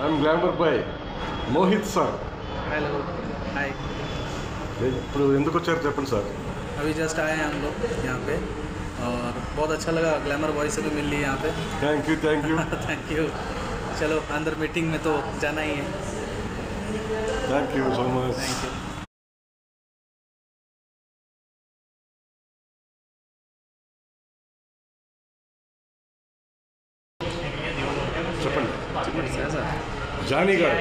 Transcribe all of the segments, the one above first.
I'm Glamour Boy, Mohit sir. Hello hi. ఇప్పుడు ఎందుకు వచ్చారు చెప్పండి సార్? अभी जस्ट आए हैं हम लोग यहाँ पे और बहुत अच्छा लगा, ग्लैमर बॉय से भी मिल ली यहाँ पे। Thank you thank you. चलो अंदर मीटिंग में तो जाना ही है। Thank you so much. Thank you. చెప్పండి. సార్ జానీ గారు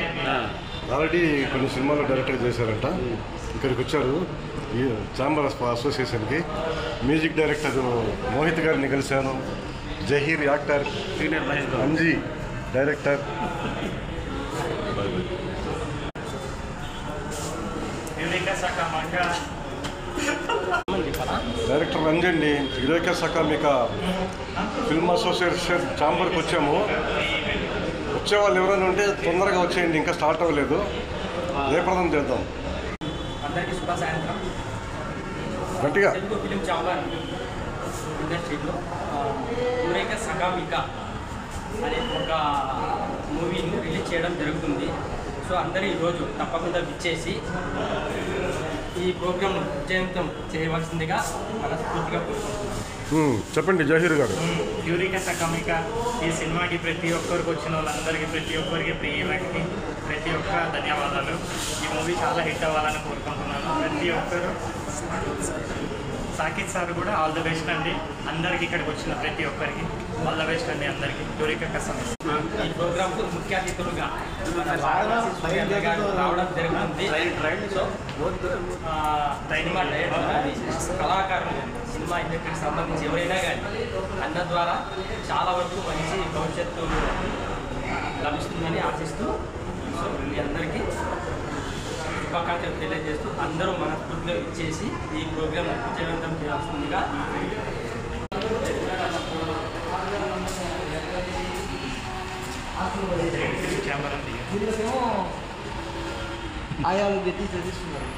ఆల్రెడీ కొన్ని సినిమాలు డైరెక్టర్ చేశారంట. ఇక్కడికి వచ్చారు ఈ ఛాంబర్ అసోసియేషన్కి. మ్యూజిక్ డైరెక్టర్ మోహిత్ గారిని కలిశాను. Zaheer actor, Anji director. Director రంజండి. యురేకా సకామిక ఫిల్మ్ అసోసియేషన్ ఛాంబర్కి వచ్చాము. వచ్చేవాళ్ళు ఎవరైనా ఉంటే తొందరగా వచ్చేయండి, ఇంకా స్టార్ట్ అవ్వలేదు. జయప్రదం చేద్దాం అందరికీ శుభ సాయంత్రం. గట్టిగా. తెలుగు ఫిలిం ఛాంబర్ ఇండస్ట్రీలో యురేకా సకామిక అనే ఒక మూవీని రిలీజ్ చేయడం జరుగుతుంది. సో అందరూ ఈరోజు తప్పకుండా విచ్చేసి ఈ ప్రోగ్రామ్ విజయవంతం చేయవలసిందిగా మనస్ఫూర్తిగా కోరుకుంటున్నాను. చెప్పండి జహీర్ గారు. యురేకా సకామిక ఈ సినిమాకి ప్రతి ఒక్కరికి వచ్చిన వాళ్ళందరికీ, ప్రతి ఒక్కరికి ప్రియకి ప్రతి ఒక్క ధన్యవాదాలు. ఈ మూవీ చాలా హిట్ అవ్వాలని కోరుకుంటున్నాను. ప్రతి ఒక్కరు, సాకిత్ సార్ కూడా ఆల్ ద బెస్ట్ అండి. అందరికి ఇక్కడికి వచ్చిన ప్రతి ఒక్కరికి ఆల్ ద బెస్ట్ అండి. అందరికీ యురేకా సకామిక. ఈ ప్రోగ్రాంకు ముఖ్య అతిథులుగా మన సూర్య గారు రావడం జరుగుతుంది. సో సినిమా డైరెక్టర్, కళాకారులు, సినిమా ఇండస్ట్రీకి సంబంధించి ఎవరైనా కానీ అన్న ద్వారా చాలా వరకు మంచి భవిష్యత్తు లభిస్తుందని ఆశిస్తూ, సో మీ అందరికీ శుభాకాంక్షలు తెలియజేస్తూ అందరూ మనస్ఫూర్తిగా ఇచ్చేసి ఈ ప్రోగ్రాం విజయవంతం చేయాల్సిందిగా ఛాంబర్ అండి. ఆయా వ్యక్తి చదివిస్తున్నారు.